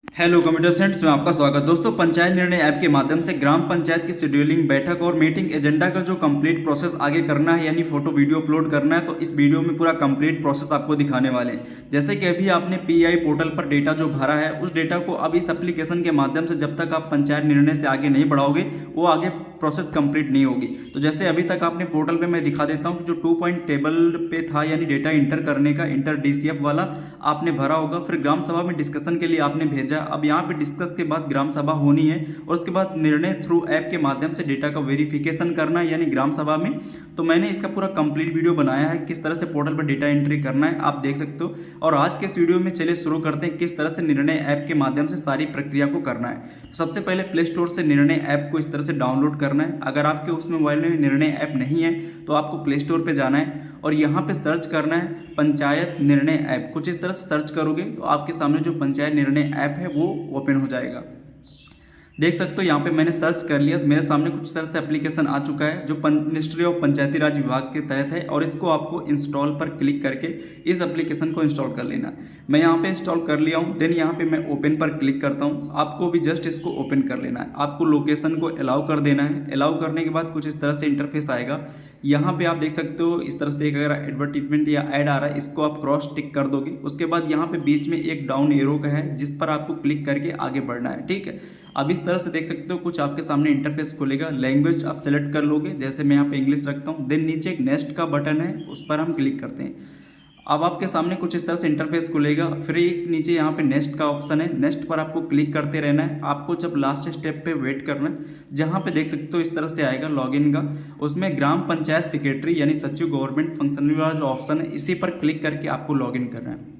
Hello computer students में आपका स्वागत। दोस्तों, पंचायत निर्णय ऐप के माध्यम से ग्राम पंचायत की शेड्यूलिंग, बैठक और मीटिंग एजेंडा का जो कंप्लीट प्रोसेस आगे करना है, यानी फोटो वीडियो अपलोड करना है, तो इस वीडियो में पूरा कंप्लीट प्रोसेस आपको दिखाने वाले हैं। जैसे कि अभी आपने पीआई पोर्टल पर डेटा जो भरा है, उस डेटा को अब इस एप्लीकेशन के माध्यम से जब तक आप पंचायत निर्णय से आगे नहीं बढ़ाओगे, वो आगे प्रोसेस कंप्लीट नहीं होगी। तो जैसे अभी तक आपने पोर्टल पे मैं दिखा देता हूँ, जो 2 पॉइंट टेबल पे था, यानी डेटा इंटर करने का, इंटर डीसीएफ वाला आपने भरा होगा। फिर ग्राम सभा में डिस्कशन के लिए आपने भेजा। अब यहाँ पे डिस्कस के बाद ग्राम सभा होनी है और उसके बाद निर्णय थ्रू ऐप के माध्यम से डेटा का वेरिफिकेशन करना है, यानी ग्राम सभा में। तो मैंने इसका पूरा कंप्लीट वीडियो बनाया है, किस तरह से पोर्टल पर डेटा एंट्री करना है, आप देख सकते हो। और आज के इस वीडियो में चलिए शुरू करते हैं किस तरह से निर्णय ऐप के माध्यम से सारी प्रक्रिया को करना है। तो सबसे पहले प्ले स्टोर से निर्णय ऐप को इस तरह से डाउनलोड करना है। अगर आपके उस मोबाइल में निर्णय ऐप नहीं है तो आपको प्ले स्टोर पर जाना है और यहाँ पे सर्च करना है पंचायत निर्णय ऐप। कुछ इस तरह से सर्च करोगे तो आपके सामने जो पंचायत निर्णय ऐप है वो ओपन हो जाएगा। देख सकते हो यहाँ पे मैंने सर्च कर लिया तो मेरे सामने कुछ तरह से एप्लीकेशन आ चुका है, जो मिनिस्ट्री ऑफ पंचायती राज विभाग के तहत है, और इसको आपको इंस्टॉल पर क्लिक करके इस एप्लीकेशन को इंस्टॉल कर लेना। मैं यहाँ पे इंस्टॉल कर लिया हूँ। देन यहाँ पे मैं ओपन पर क्लिक करता हूँ। आपको भी जस्ट इसको ओपन कर लेना है। आपको लोकेशन को अलाउ कर देना है। अलाउ करने के बाद कुछ इस तरह से इंटरफेस आएगा। यहाँ पे आप देख सकते हो इस तरह से एक अगर एडवर्टीजमेंट या ऐड आ रहा है, इसको आप क्रॉस टिक कर दोगे। उसके बाद यहाँ पे बीच में एक डाउन एरो का है, जिस पर आपको क्लिक करके आगे बढ़ना है। ठीक है, अब इस तरह से देख सकते हो कुछ आपके सामने इंटरफेस खुलेगा। लैंग्वेज आप सेलेक्ट कर लोगे, जैसे मैं यहाँ पे इंग्लिश रखता हूँ। देन नीचे एक नेक्स्ट का बटन है, उस पर हम क्लिक करते हैं। अब आपके सामने कुछ इस तरह से इंटरफेस खुलेगा। फिर एक नीचे यहाँ पे नेक्स्ट का ऑप्शन है, नेक्स्ट पर आपको क्लिक करते रहना है। आपको जब लास्ट स्टेप पे वेट करना है, जहाँ पे देख सकते हो इस तरह से आएगा लॉगिन का, उसमें ग्राम पंचायत सेक्रेटरी यानी सचिव गवर्नमेंट फंक्शनरी वाला जो ऑप्शन है, इसी पर क्लिक करके आपको लॉगिन करना है।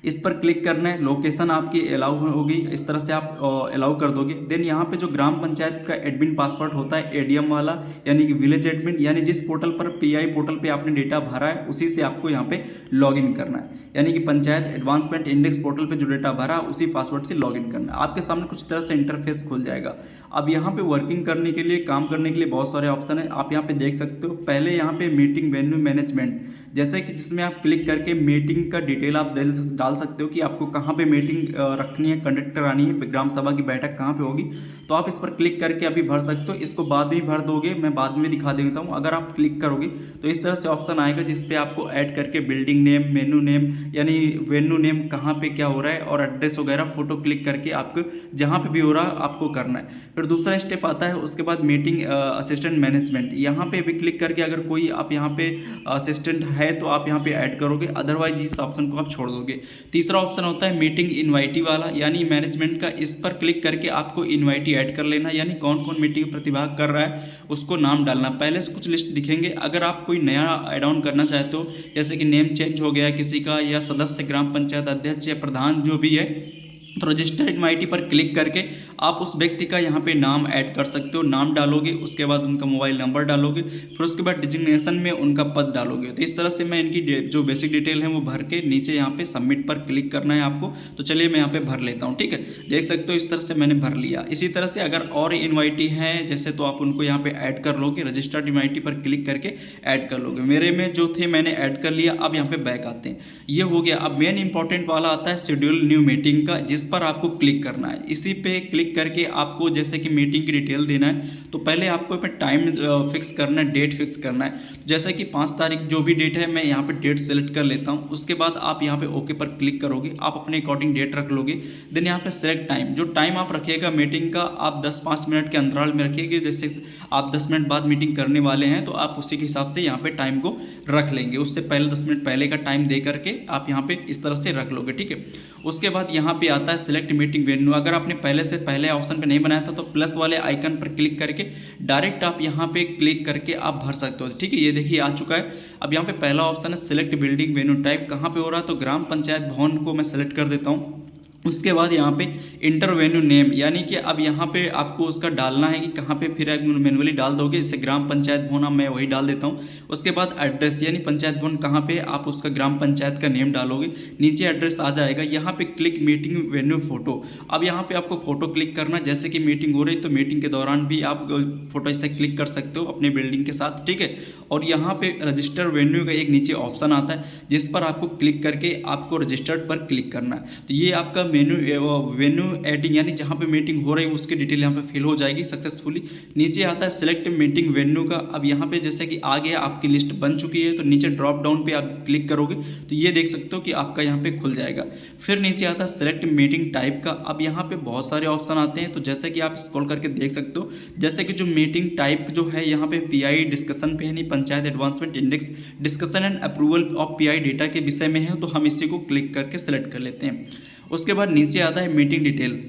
इस पर क्लिक करना है। लोकेशन आपकी अलाउ होगी, इस तरह से आप अलाउ कर दोगे। देन यहाँ पे जो ग्राम पंचायत का एडमिन पासवर्ड होता है एडीएम वाला, यानी कि विलेज एडमिन, यानी जिस पोर्टल पर पीआई पोर्टल पे आपने डेटा भरा है उसी से आपको यहाँ पे लॉगिन करना है। यानी कि पंचायत एडवांसमेंट इंडेक्स पोर्टल पे जो डेटा भरा उसी पासवर्ड से लॉगिन करना है। आपके सामने कुछ तरह से इंटरफेस खुल जाएगा। अब यहाँ पे वर्किंग करने के लिए, काम करने के लिए बहुत सारे ऑप्शन है, आप यहाँ पे देख सकते हो। पहले यहाँ पे मीटिंग वेन्यू मैनेजमेंट, जैसे कि जिसमें आप क्लिक करके मीटिंग का डिटेल आप डाल सकते हो कि आपको कहाँ पे मीटिंग रखनी है, कंडक्ट करानी है, ग्राम सभा की बैठक कहाँ पे होगी। तो आप इस पर क्लिक करके अभी भर सकते हो। इसको बाद में ही भर दोगे, मैं बाद में दिखा देता हूँ। अगर आप क्लिक करोगे तो इस तरह से ऑप्शन आएगा, जिसपे आपको ऐड करके बिल्डिंग नेम, मेनू नेम, यानी वेन्यू नेम कहाँ पे क्या हो रहा है, और एड्रेस वगैरह फोटो क्लिक करके आपको जहाँ पे भी हो रहा है आपको करना है। फिर दूसरा स्टेप आता है, उसके बाद मीटिंग असिस्टेंट मैनेजमेंट। यहाँ पे भी क्लिक करके अगर कोई आप यहाँ पे असिस्टेंट है तो आप यहाँ पे ऐड करोगे, अदरवाइज इस ऑप्शन को आप छोड़ दोगे। तीसरा ऑप्शन होता है मीटिंग इनवाइटी वाला, यानी मैनेजमेंट का। इस पर क्लिक करके आपको इनवाइटी ऐड कर लेना, यानी कौन कौन मीटिंग में प्रतिभाग कर रहा है उसको नाम डालना। पहले से कुछ लिस्ट दिखेंगे। अगर आप कोई नया ऐड ऑन करना चाहते हो, जैसे कि नेम चेंज हो गया किसी का, या सदस्य ग्राम पंचायत अध्यक्ष या प्रधान जो भी है, तो रजिस्टर्ड इनवाइटी पर क्लिक करके आप उस व्यक्ति का यहाँ पे नाम ऐड कर सकते हो। नाम डालोगे, उसके बाद उनका मोबाइल नंबर डालोगे, फिर उसके बाद डिजिग्नेशन में उनका पद डालोगे। तो इस तरह से मैं इनकी जो बेसिक डिटेल है वो भर के नीचे यहाँ पे सबमिट पर क्लिक करना है आपको। तो चलिए मैं यहाँ पे भर लेता हूँ। ठीक है, देख सकते हो इस तरह से मैंने भर लिया। इसी तरह से अगर और इनवाइटी हैं जैसे, तो आप उनको यहाँ पे ऐड कर लोगे, रजिस्टर्ड इनवाइटी पर क्लिक करके ऐड कर लोगे। मेरे में जो थे मैंने ऐड कर लिया। अब यहाँ पे बैक आते हैं, ये हो गया। अब मेन इंपॉर्टेंट वाला आता है शेड्यूल न्यू मीटिंग का, जिस पर आपको क्लिक करना है। इसी पे क्लिक करके आपको जैसे कि मीटिंग की डिटेल देना है, तो पहले आपको पे टाइम फिक्स करना है, डेट फिक्स करना है। जैसे कि 5 तारीख जो भी डेट है, मैं यहाँ पे डेट सेलेक्ट कर लेता हूँ। उसके बाद आप यहाँ पे ओके पर क्लिक करोगे, आप अपने अकॉर्डिंग डेट रख लोगे। देन यहाँ पे सेलेक्ट टाइम, जो टाइम आप रखिएगा मीटिंग का, आप 10-5 मिनट के अंतराल में रखिएगा। जैसे आप 10 मिनट बाद मीटिंग करने वाले हैं तो आप उसी के हिसाब से यहाँ पे टाइम को रख लेंगे। उससे पहले 10 मिनट पहले का टाइम दे करके आप यहाँ पे इस तरह से रख लोगे। ठीक है, उसके बाद यहाँ पे आता है सिलेक्ट मीटिंग वेन्यू। अगर आपने पहले ऑप्शन पे नहीं बनाया था तो प्लस वाले आइकन पर क्लिक करके डायरेक्ट आप यहाँ पे क्लिक करके आप भर सकते हो। ठीक है, ये देखिए आ चुका है। अब यहाँ पे पहला ऑप्शन है सिलेक्ट बिल्डिंग वेन्यू टाइप, कहाँ पे हो रहा है, तो ग्राम पंचायत भवन को मैं सेलेक्ट कर देता हूँ। उसके बाद यहाँ पे इंटर वेन्यू नेम, यानी कि अब यहाँ पे आपको उसका डालना है कि कहाँ पे, फिर मैनुअली डाल दोगे। जैसे ग्राम पंचायत भवन मैं वही डाल देता हूँ। उसके बाद एड्रेस, यानी पंचायत भवन कहाँ पे, आप उसका ग्राम पंचायत का नेम डालोगे, नीचे एड्रेस आ जाएगा। यहाँ पे क्लिक मीटिंग वेन्यू फोटो, अब यहाँ पे आपको फोटो क्लिक करना। जैसे कि मीटिंग हो रही तो मीटिंग के दौरान भी आप फोटो इससे क्लिक कर सकते हो अपने बिल्डिंग के साथ। ठीक है, और यहाँ पे रजिस्टर वेन्यू का एक नीचे ऑप्शन आता है, जिस पर आपको क्लिक करके आपको रजिस्टर्ड पर क्लिक करना है। तो ये आपका वेन्यू एडिंग यानी जहाँ पे मीटिंग हो रही है उसकी डिटेल यहाँ पे फिल हो जाएगी सक्सेसफुली। नीचे आता है सिलेक्ट मीटिंग वेन्यू का। अब यहाँ पे जैसे कि आ गया, आपकी लिस्ट बन चुकी है, तो नीचे ड्रॉप डाउन पे आप क्लिक करोगे तो ये देख सकते हो कि आपका यहाँ पे खुल जाएगा। फिर नीचे आता है सिलेक्ट मीटिंग टाइप का। अब यहाँ पे बहुत सारे ऑप्शन आते हैं, तो जैसे कि आप स्क्रॉल करके देख सकते हो, जैसे कि जो मीटिंग टाइप जो है यहाँ पे पीआई डिस्कशन पे है, नहीं panchayat advancement index discussion and approval of pi data के विषय में है, तो हम इसी को क्लिक करके सेलेक्ट कर लेते हैं। उसके बाद नीचे आता है मीटिंग डिटेल।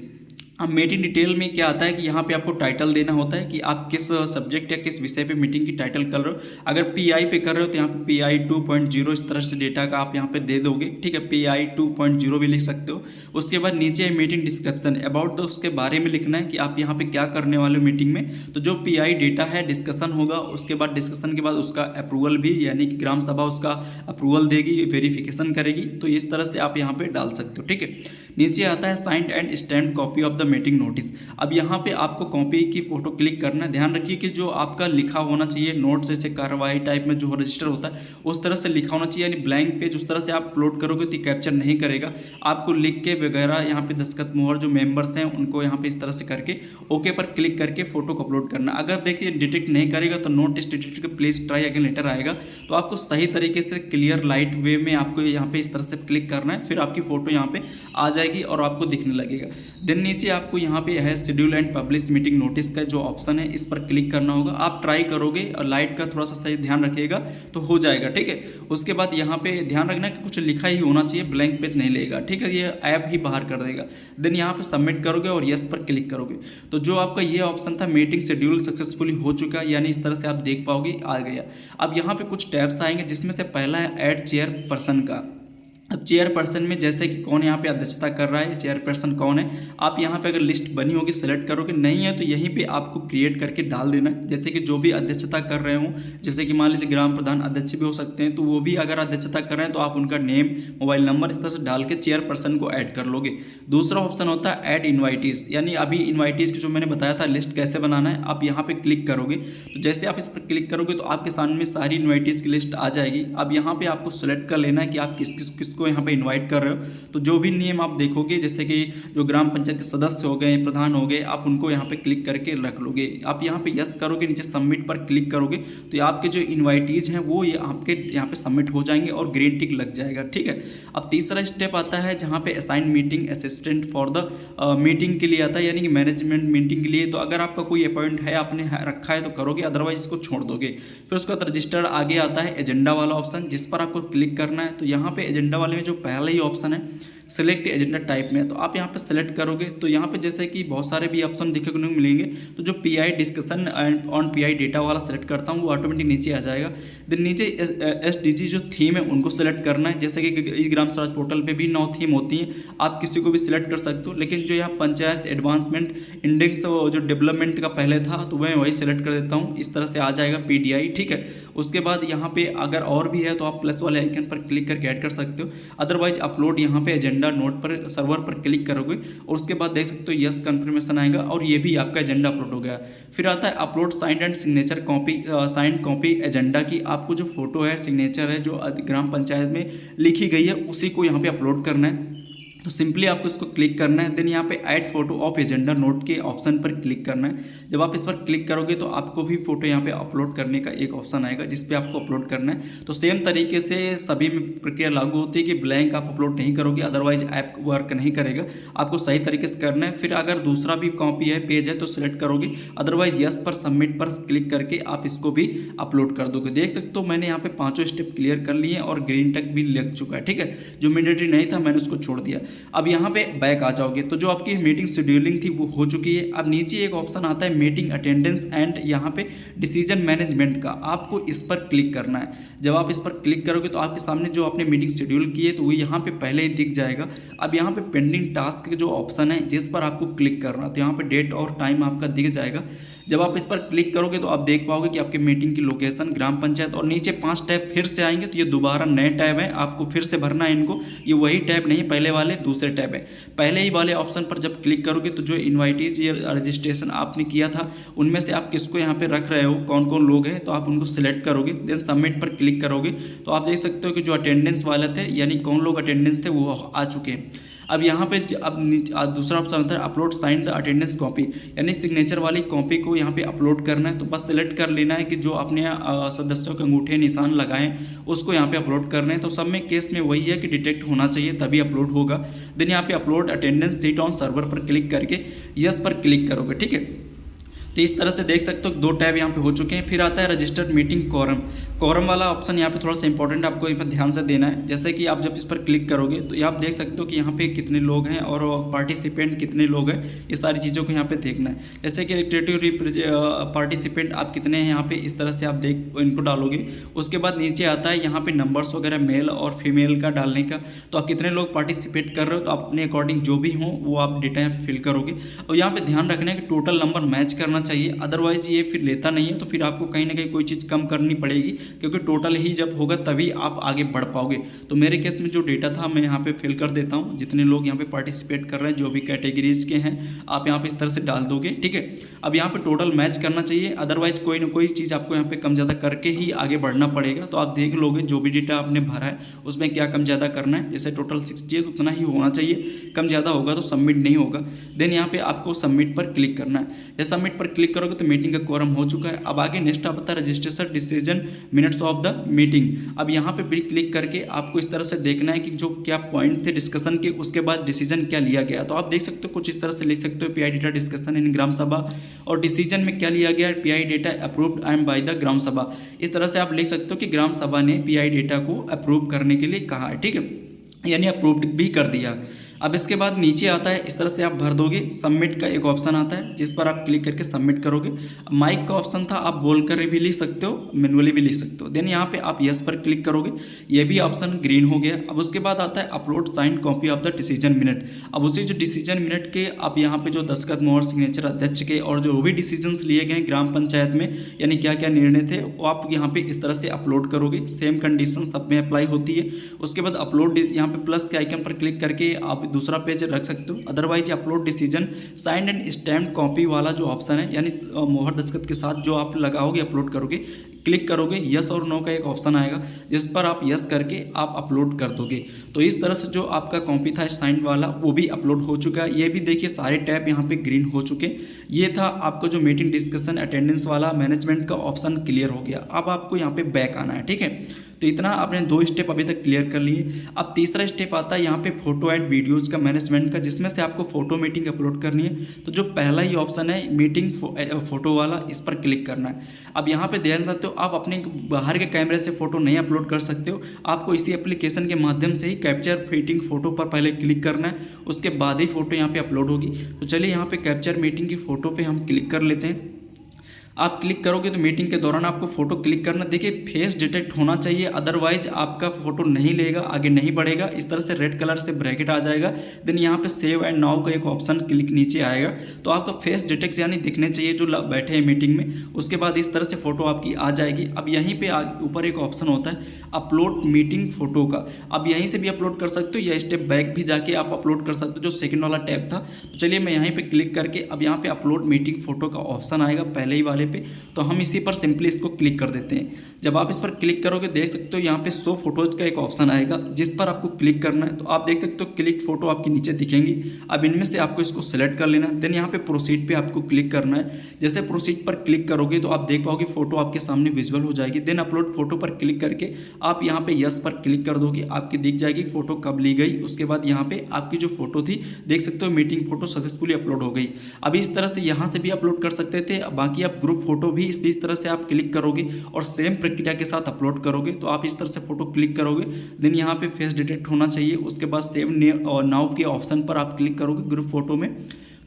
अब मीटिंग डिटेल में क्या आता है कि यहाँ पे आपको टाइटल देना होता है कि आप किस सब्जेक्ट या किस विषय पे मीटिंग की टाइटल कर रहे हो। अगर पीआई पे कर रहे हो तो यहाँ पे पीआई 2.0 इस तरह से डेटा का आप यहाँ पे दे दोगे, ठीक है, पीआई 2.0 भी लिख सकते हो। उसके बाद नीचे मीटिंग डिस्क्रिप्शन अबाउट उसके बारे में लिखना है कि आप यहाँ पे क्या करने वाले हो मीटिंग में। तो जो पीआई डेटा है डिस्कशन होगा, उसके बाद डिस्कशन के बाद उसका अप्रूवल भी, यानी कि ग्राम सभा उसका अप्रूवल देगी, वेरिफिकेशन करेगी, तो इस तरह से आप यहाँ पे डाल सकते हो, ठीक है। नीचे आता है signed and stamp copy of the meeting notice. अब यहाँ पे आपको कॉपी की फोटो क्लिक करना है। ध्यान रखिए कि जो आपका लिखा होना चाहिए नोट्स, जैसे कार्रवाई टाइप में जो रजिस्टर होता है उस तरह से लिखा होना चाहिए, यानी ब्लैंक पेज उस तरह से आप अपलोड करोगे तो कैप्चर नहीं करेगा। आपको लिख के वगैरह यहाँ पे दस्तखत मोहर जो मेंबर्स हैं उनको यहाँ पे इस तरह से करके ओके पर क्लिक करके फोटो को अपलोड करना। अगर देखिए डिटेक्ट नहीं करेगा तो नोट टेस्ट डिटेक्ट के प्लीज ट्राई अगेन लेटर आएगा, तो आपको सही तरीके से क्लियर लाइट वे में आपको यहाँ पे इस तरह से क्लिक करना है, फिर आपकी फोटो यहाँ पे आ जाएगी और आपको दिखने लगेगा। देन नीचे आपको यहाँ पे है schedule and publish meeting notice का जो ऑप्शन है, इस पर क्लिक करना होगा। आप ट्राई करोगे और लाइट का थोड़ा सा सही ध्यान रखिएगा तो हो जाएगा, ठीक है। उसके बाद यहाँ पे ध्यान रखना कि कुछ लिखा ही होना चाहिए, ब्लैंक पेज नहीं लेगा, ठीक है, ये ऐप ही बाहर कर देगा। देन यहाँ पे सबमिट करोगे और यस पर क्लिक करोगे तो जो आपका ये ऑप्शन था मीटिंग शेड्यूल सक्सेसफुली हो चुका है, यानी इस तरह से आप देख पाओगे आ गया। अब यहाँ पे कुछ टैब्स आएंगे जिसमें से पहला है ऐड चेयर पर्सन का। अब चेयरपर्सन में जैसे कि कौन यहाँ पे अध्यक्षता कर रहा है, चेयरपर्सन कौन है, आप यहाँ पे अगर लिस्ट बनी होगी सेलेक्ट करोगे, नहीं है तो यहीं पे आपको क्रिएट करके डाल देना है। जैसे कि जो भी अध्यक्षता कर रहे हो, जैसे कि मान लीजिए ग्राम प्रधान अध्यक्ष भी हो सकते हैं, तो वो भी अगर अध्यक्षता कर रहे हैं तो आप उनका नेम मोबाइल नंबर इस तरह से डाल के चेयरपर्सन को ऐड कर लोगे। दूसरा ऑप्शन होता है ऐड इन्वाइटीज़, यानी अभी इन्वाइटीज़ की जो मैंने बताया था लिस्ट कैसे बनाना है, आप यहाँ पे क्लिक करोगे तो जैसे आप इस पर क्लिक करोगे तो आपके सामने सारी इन्वाइटीज़ की लिस्ट आ जाएगी। अब यहाँ पे आपको सेलेक्ट कर लेना है कि आप किसको यहाँ पे इनवाइट कर रहे हो। तो जो भी नियम आप देखोगे, जैसे कि जो ग्राम पंचायत के सदस्य हो गए, प्रधान हो गए, आप उनको यहाँ पे क्लिक करके रख लोगे। आप यहाँ पे यस करोगे, नीचे सबमिट पर क्लिक करोगे तो आपके जो इनवाइटीज हैं वो ये आपके यहाँ पे सबमिट हो जाएंगे और ग्रीन टिक लग जाएगा, ठीक है। अब तीसरा स्टेप आता है जहाँ पे assign meeting assistant for the meeting के लिए आता है, यानी कि मैनेजमेंट मीटिंग के लिए। तो अगर आपका कोई अपॉइंट है, आपने रखा है तो करोगे, अदरवाइज इसको छोड़ दोगे। फिर उसके बाद रजिस्टर आगे आता है एजेंडा वाला ऑप्शन, जिस पर आपको क्लिक करना है। तो यहाँ पे एजेंडा वाले में जो पहला ही ऑप्शन है सिलेक्ट एजेंडा टाइप में, तो आप यहाँ पे सेलेक्ट करोगे तो यहाँ पे जैसे कि बहुत सारे भी ऑप्शन देखने को मिलेंगे। तो जो pi discussion and on pi data वाला सेलेक्ट करता हूँ वो ऑटोमेटिक नीचे आ जाएगा। देन नीचे एसडीजी जो थीम है उनको सेलेक्ट करना है। जैसे कि इस ग्राम स्वराज पोर्टल पे भी 9 थीम होती हैं, आप किसी को भी सिलेक्ट कर सकते हो, लेकिन जो यहाँ पंचायत एडवांसमेंट इंडेक्स जो डेवलपमेंट का पहले था तो मैं वही सेलेक्ट कर देता हूँ। इस तरह से आ जाएगा पीडीआई, ठीक है। उसके बाद यहाँ पे अगर और भी है तो आप प्लस वाले आइकन पर क्लिक करके ऐड कर सकते हो, अदरवाइज अपलोड यहाँ पे एजेंडा नोट पर सर्वर पर क्लिक करोगे और उसके बाद देख सकते हो यस कंफर्मेशन आएगा और ये भी आपका एजेंडा अपलोड हो गया। फिर आता है upload signed and signature copy, signed copy agenda की। आपको जो फोटो है, सिग्नेचर है जो ग्राम पंचायत में लिखी गई है उसी को यहाँ पे अपलोड करना है। तो सिंपली आपको इसको क्लिक करना है। देन यहाँ पे add photo of agenda note के ऑप्शन पर क्लिक करना है। जब आप इस पर क्लिक करोगे तो आपको भी फोटो यहाँ पे अपलोड करने का एक ऑप्शन आएगा जिस पे आपको अपलोड करना है। तो सेम तरीके से सभी में प्रक्रिया लागू होती है कि ब्लैंक आप अपलोड नहीं करोगे, अदरवाइज ऐप वर्क नहीं करेगा। आपको सही तरीके से करना है। फिर अगर दूसरा भी कॉपी है, पेज है तो सिलेक्ट करोगे, अदरवाइज यस पर सबमिट पर क्लिक करके आप इसको भी अपलोड कर दोगे। देख सकते हो मैंने यहाँ पे 5 स्टेप क्लियर कर लिए और ग्रीन टिक भी लग चुका है, ठीक है। जो मैंडेटरी नहीं था मैंने उसको छोड़ दिया। अब यहाँ पे बैक आ जाओगे तो जो आपकी मीटिंग शेड्यूलिंग थी वो हो चुकी है। अब नीचे एक ऑप्शन आता है मीटिंग अटेंडेंस एंड यहाँ पे डिसीजन मैनेजमेंट का, आपको इस पर क्लिक करना है। जब आप इस पर क्लिक करोगे तो आपके सामने जो आपने मीटिंग शेड्यूल की है तो वो यहाँ पे पहले ही दिख जाएगा। अब यहाँ पे पेंडिंग टास्क जो ऑप्शन है जिस पर आपको क्लिक करना, तो यहाँ पे डेट और टाइम आपका दिख जाएगा। जब आप इस पर क्लिक करोगे तो आप देख पाओगे कि आपकी मीटिंग की लोकेशन, ग्राम पंचायत, और नीचे 5 टैब फिर से आएंगे। तो ये दोबारा नए टैब हैं, आपको फिर से भरना है इनको। ये वही टैब नहीं, पहले वाले दूसरे टैब है। पहले ही वाले ऑप्शन पर जब क्लिक करोगे तो जो इन्वाइटीज या रजिस्ट्रेशन आपने किया था उनमें से आप किसको यहाँ पे रख रहे हो, कौन कौन लोग हैं, तो आप उनको सिलेक्ट करोगे। देन सबमिट पर क्लिक करोगे तो आप देख सकते हो कि जो अटेंडेंस वाले थे, यानी कौन लोग अटेंडेंस थे, वो आ चुके हैं। अब यहाँ पे अब दूसरा ऑप्शन आता है upload sign the attendance copy, यानी सिग्नेचर वाली कॉपी को यहाँ पे अपलोड करना है। तो बस सेलेक्ट कर लेना है कि जो अपने सदस्यों के अंगूठे निशान लगाएं उसको यहाँ पे अपलोड करना है। तो सब में केस में वही है कि डिटेक्ट होना चाहिए तभी अपलोड होगा। देन यहाँ पे upload attendance sheet on server पर क्लिक करके यस पर क्लिक करोगे, ठीक है। तो इस तरह से देख सकते हो 2 टैब यहाँ पे हो चुके हैं। फिर आता है रजिस्टर्ड मीटिंग कोरम। कोरम वाला ऑप्शन यहाँ पे थोड़ा सा इंपॉर्टेंट आपको यहाँ पर ध्यान से देना है। जैसे कि आप जब इस पर क्लिक करोगे तो आप देख सकते हो कि यहाँ पे कितने लोग हैं और पार्टिसिपेंट कितने लोग हैं, ये सारी चीज़ों को यहाँ पे देखना है। जैसे कि इलेक्ट्रेटिव पार्टिसिपेंट आप कितने हैं यहाँ पे, इस तरह से आप देख इनको डालोगे। उसके बाद नीचे आता है यहाँ पे नंबर्स वगैरह मेल और फीमेल का डालने का। तो आप कितने लोग पार्टिसिपेट कर रहे हो तो अपने अकॉर्डिंग जो भी हो वो आप डेटा फिल करोगे। और यहाँ पे ध्यान रखना है कि टोटल नंबर मैच करना चाहिए, अदरवाइज ये फिर लेता नहीं है। तो फिर आपको कहीं ना कहीं कोई चीज़ कम करनी पड़ेगी, क्योंकि टोटल ही जब होगा तभी आप आगे बढ़ पाओगे। तो मेरे केस में जो डेटा था मैं यहाँ पे फिल कर देता हूँ, जितने लोग यहाँ पे पार्टिसिपेट कर रहे हैं जो भी कैटेगरीज के हैं आप यहाँ पे इस तरह से डाल दोगे, ठीक है। अब यहाँ पे टोटल मैच करना चाहिए, अदरवाइज कोई ना कोई चीज़ आपको यहाँ पे कम ज़्यादा करके ही आगे बढ़ना पड़ेगा। तो आप देख लोगे जो भी डेटा आपने भरा है उसमें क्या कम ज़्यादा करना है। जैसे टोटल 60 है तो उतना ही होना चाहिए, कम ज़्यादा होगा तो सबमिट नहीं होगा। देन यहाँ पे आपको सबमिट पर क्लिक करना है। जैसे सबमिट पर क्लिक करोगे तो मीटिंग का कोरम हो चुका है। अब आगे नेक्स्ट आता है registration decision minutes of the meeting. अब यहाँ पे भी क्लिक करके आपको इस तरह से देखना है कि जो क्या पॉइंट थे डिस्कशन के, उसके बाद डिसीजन क्या लिया गया। तो आप देख सकते हो कुछ इस तरह से लिख सकते हो PI data discussion in gram sabha, और डिसीजन में क्या लिया गया, PI data approved and by the gram sabha. इस तरह से आप लिख सकते हो कि ग्राम सभा ने पीआई डेटा को अप्रूव करने के लिए कहा है, ठीक है, यानी अप्रूव्ड भी कर दिया। अब इसके बाद नीचे आता है इस तरह से आप भर दोगे। सबमिट का एक ऑप्शन आता है जिस पर आप क्लिक करके सबमिट करोगे। माइक का ऑप्शन था, आप बोलकर भी लिख सकते हो, मैनुअली भी लिख सकते हो। देन यहाँ पे आप यस पर क्लिक करोगे, ये भी ऑप्शन ग्रीन हो गया। अब उसके बाद आता है upload sign copy of the decision minute. अब उसी जो डिसीजन मिनट के आप यहाँ पे जो दस्तखत मोहर सिग्नेचर अध्यक्ष के और जो भी डिसीजन लिए गए ग्राम पंचायत में, यानी क्या क्या निर्णय थे, वो आप यहाँ पे इस तरह से अपलोड करोगे। सेम कंडीशन सब में अप्लाई होती है। उसके बाद अपलोड यहाँ पे प्लस के आइकन पर क्लिक करके आप दूसरा पेज रख सकते हो। Otherwise upload decision signed and stamp copy वाला जो ऑप्शन है, यानी मोहर दस्तखत के साथ जो आप लगाओगे अपलोड करोगे, क्लिक करोगे, यस और नो का एक ऑप्शन आएगा जिस पर आप यस करके आप अपलोड कर दोगे। तो इस तरह से जो आपका कॉपी था साइंड वाला वो भी अपलोड हो चुका है। ये भी देखिए सारे टैब यहाँ पे ग्रीन हो चुके। ये था आपका जो मीटिंग डिस्कशन अटेंडेंस वाला मैनेजमेंट का ऑप्शन क्लियर हो गया। अब आपको यहाँ पे बैक आना है, ठीक है। तो इतना आपने 2 स्टेप अभी तक क्लियर कर लिए। अब तीसरा स्टेप आता है यहाँ पे फोटो एंड वीडियोज़ का मैनेजमेंट का, जिसमें से आपको फोटो मीटिंग अपलोड करनी है। तो जो पहला ही ऑप्शन है मीटिंग फोटो वाला, इस पर क्लिक करना है। अब यहाँ पे ध्यान सकते हो आप अपने बाहर के कैमरे से फोटो नहीं अपलोड कर सकते हो, आपको इसी एप्लीकेशन के माध्यम से ही कैप्चर मीटिंग फोटो पर पहले क्लिक करना है, उसके बाद ही फोटो यहाँ पे अपलोड होगी। तो चलिए यहाँ पे कैप्चर मीटिंग की फोटो पे हम क्लिक कर लेते हैं। आप क्लिक करोगे तो मीटिंग के दौरान आपको फोटो क्लिक करना, देखिए फेस डिटेक्ट होना चाहिए, अदरवाइज आपका फोटो नहीं लेगा, आगे नहीं बढ़ेगा। इस तरह से रेड कलर से ब्रैकेट आ जाएगा। देन यहाँ पे सेव एंड नाउ का एक ऑप्शन क्लिक नीचे आएगा। तो आपका फेस डिटेक्ट यानी दिखने चाहिए जो बैठे हैं मीटिंग में। उसके बाद इस तरह से फोटो आपकी आ जाएगी। अब यहीं पर ऊपर एक ऑप्शन होता है अपलोड मीटिंग फोटो का। अब यहीं से भी अपलोड कर सकते हो या स्टेप बैक भी जाके आप अपलोड कर सकते हो, जो सेकेंड वाला टैब था। तो चलिए मैं यहीं पर क्लिक करके अब यहाँ पे अपलोड मीटिंग फोटो का ऑप्शन आएगा पहले ही वाले पे, तो हम इसी पर सिंपली इसको क्लिक कर देते हैं। जब आप इस पर क्लिक करोगे देख सकते हो यहाँ पे 100 फोटोज़ का एक ऑप्शन आएगा जिस पर आपको क्लिक करना है। तो आप देख सकते हो क्लिक फोटो आपके नीचे दिखेंगी। अब इनमें से आपको इसको सेलेक्ट कर लेना। देन यहाँ पे प्रोसीड पे आपको क्लिक करना है। जैसे प्रोसीड पर क्लिक करोगे तो आप देख पाओगे फोटो आपके सामने विजुअल हो जाएगी। देन अपलोड फोटो पर क्लिक करके आप यहाँ पे यस पर क्लिक कर दोगे, आपकी दिख जाएगी फोटो कब ली गई। उसके बाद यहाँ पे आपकी जो फोटो थी देख सकते हो मीटिंग फोटो सक्सेसफुली अपलोड हो गई। अब इस तरह से यहाँ से भी अपलोड कर सकते थे, बाकी आप ग्रुप फोटो भी इस तरह से आप क्लिक करोगे और सेम प्रक्रिया के साथ अपलोड करोगे। तो आप इस तरह से फोटो क्लिक करोगे, देन यहाँ पे फेस डिटेक्ट होना चाहिए। उसके बाद सेव नाउ के ऑप्शन पर आप क्लिक करोगे ग्रुप फोटो में।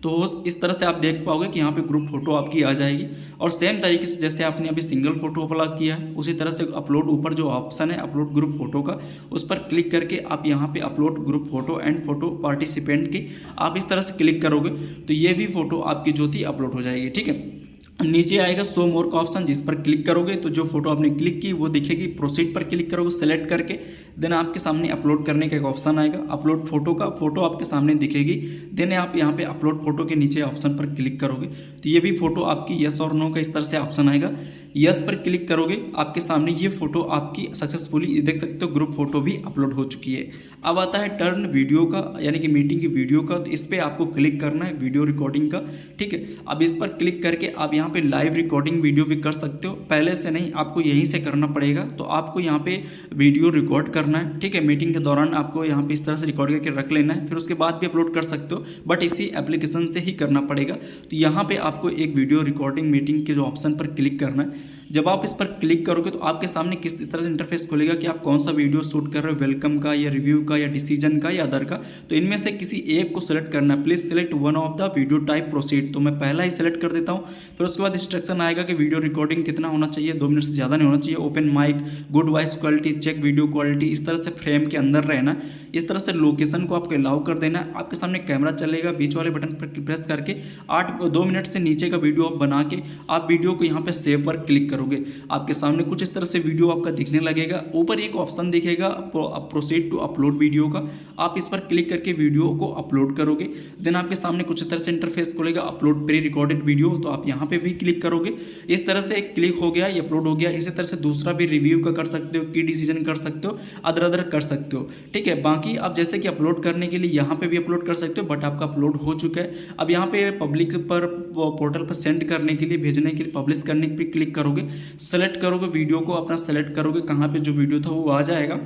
तो इस तरह से आप देख पाओगे कि यहाँ पे ग्रुप फोटो आपकी आ जाएगी। और सेम तरीके से जैसे आपने अभी सिंगल फोटो अपलोड किया है उसी तरह से अपलोड ऊपर जो ऑप्शन है अपलोड ग्रुप फोटो का, उस पर क्लिक करके आप यहाँ पे upload group photo and photo participant की आप इस तरह से क्लिक करोगे तो ये भी फोटो आपकी जो थी अपलोड हो जाएगी, ठीक है। नीचे आएगा शो मोर का ऑप्शन, जिस पर क्लिक करोगे तो जो फोटो आपने क्लिक की वो दिखेगी। प्रोसीड पर क्लिक करोगे सेलेक्ट करके, देन आपके सामने अपलोड करने का एक ऑप्शन आएगा अपलोड फोटो का, फोटो आपके सामने दिखेगी। देन आप यहाँ पे अपलोड फोटो के नीचे ऑप्शन पर क्लिक करोगे तो ये भी फोटो आपकी यस और नो का इस तरह से ऑप्शन आएगा। यस पर क्लिक करोगे आपके सामने ये फोटो आपकी सक्सेसफुली देख सकते हो ग्रुप फोटो भी अपलोड हो चुकी है। अब आता है टर्न वीडियो का, यानी कि मीटिंग की वीडियो का। तो इस पर आपको क्लिक करना है, वीडियो रिकॉर्डिंग का। ठीक है, अब इस पर क्लिक करके आप यहाँ पे लाइव रिकॉर्डिंग वीडियो भी कर सकते हो। पहले से नहीं, आपको यहीं से करना पड़ेगा। तो आपको यहाँ पे वीडियो रिकॉर्ड करना है। ठीक है, मीटिंग के दौरान आपको यहाँ पे इस तरह से रिकॉर्ड करके रख लेना है, फिर उसके बाद भी अपलोड कर सकते हो, बट इसी एप्लीकेशन से ही करना पड़ेगा। तो यहाँ पे आपको एक वीडियो रिकॉर्डिंग मीटिंग के जो ऑप्शन पर क्लिक करना है। जब आप इस पर क्लिक करोगे तो आपके सामने किस तरह से इंटरफेस खुलेगा कि आप कौन सा वीडियो शूट कर रहे हो, वेलकम का या रिव्यू का या डिसीजन का या अदर का। तो इनमें से किसी एक को सिलेक्ट करना है। Please select one of the video type proceed. तो मैं पहला ही सिलेक्ट कर देता हूँ। फिर उसके बाद इंस्ट्रक्शन आएगा कि वीडियो रिकॉर्डिंग कितना होना चाहिए, 2 मिनट से ज़्यादा नहीं होना चाहिए, open mic, good voice quality, check video quality, इस तरह से फ्रेम के अंदर रहना। इस तरह से लोकेशन को आपको अलाउ कर देना। आपके सामने कैमरा चलेगा, बीच वाले बटन पर प्रेस करके 2 मिनट से नीचे का वीडियो आप बना के आप वीडियो को यहाँ पे सेव पर क्लिक करोगे। आपके सामने कुछ इस तरह से वीडियो आपका दिखने लगेगा। ऊपर एक ऑप्शन दिखेगा प्रोसीड टू अपलोड वीडियो का, आप इस पर क्लिक करके वीडियो को अपलोड करोगे। देन आपके सामने कुछ इस तरह से इंटरफेस खुलेगा, अपलोड प्री रिकॉर्डेड वीडियो। तो आप यहाँ पे भी क्लिक करोगे। इस तरह से एक क्लिक हो गया, ये अपलोड हो गया। इसी तरह से दूसरा भी रिव्यू का कर सकते हो, की डिसीजन कर सकते हो, अदर कर सकते हो। ठीक है, बाकी आप जैसे कि अपलोड करने के लिए यहाँ पे भी अपलोड कर सकते हो, बट आपका अपलोड हो चुका है। अब यहाँ पे पब्लिक पर पोर्टल पर सेंड करने के लिए, भेजने के लिए, पब्लिश करने पे क्लिक करोगे। सेलेक्ट करोगे वीडियो को, अपना सेलेक्ट करोगे कहाँ पे जो वीडियो था वो आ जाएगा।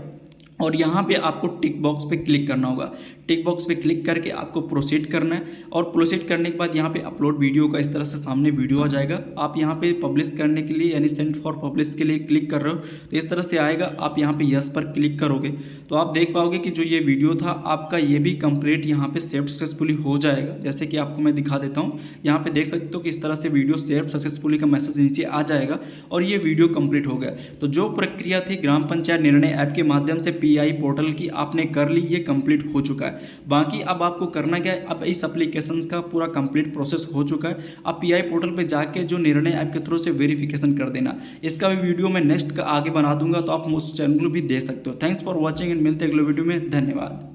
और यहाँ पे आपको टिक बॉक्स पे क्लिक करना होगा। टिक बॉक्स पे क्लिक करके आपको प्रोसीड करना है। और प्रोसीड करने के बाद यहाँ पे अपलोड वीडियो का इस तरह से सामने वीडियो आ जाएगा। आप यहाँ पे पब्लिश करने के लिए, यानी सेंड फॉर पब्लिश के लिए क्लिक कर रहे हो तो इस तरह से आएगा। आप यहाँ पे यस पर क्लिक करोगे तो आप देख पाओगे कि जो ये वीडियो था आपका, ये भी कंप्लीट यहाँ पे सेव सक्सेसफुली हो जाएगा। जैसे कि आपको मैं दिखा देता हूँ, यहाँ पे देख सकते हो कि इस तरह से वीडियो सेव सक्सेसफुली का मैसेज नीचे आ जाएगा और ये वीडियो कंप्लीट हो गया। तो जो प्रक्रिया थी ग्राम पंचायत निर्णय ऐप के माध्यम से पीआई पोर्टल की आपने कर ली, ये कंप्लीट हो चुका है। बाकी अब आपको करना क्या है, अब इस एप्लीकेशन का पूरा कंप्लीट प्रोसेस हो चुका है। अब पीआई पोर्टल पे जाके जो निर्णय ऐप के थ्रू से वेरिफिकेशन कर देना। इसका भी वीडियो मैं नेक्स्ट आगे बना दूंगा, तो आप उस चैनल को भी दे सकते हो। थैंक्स फॉर वॉचिंग एंड मिलते हैं अगले वीडियो में। धन्यवाद।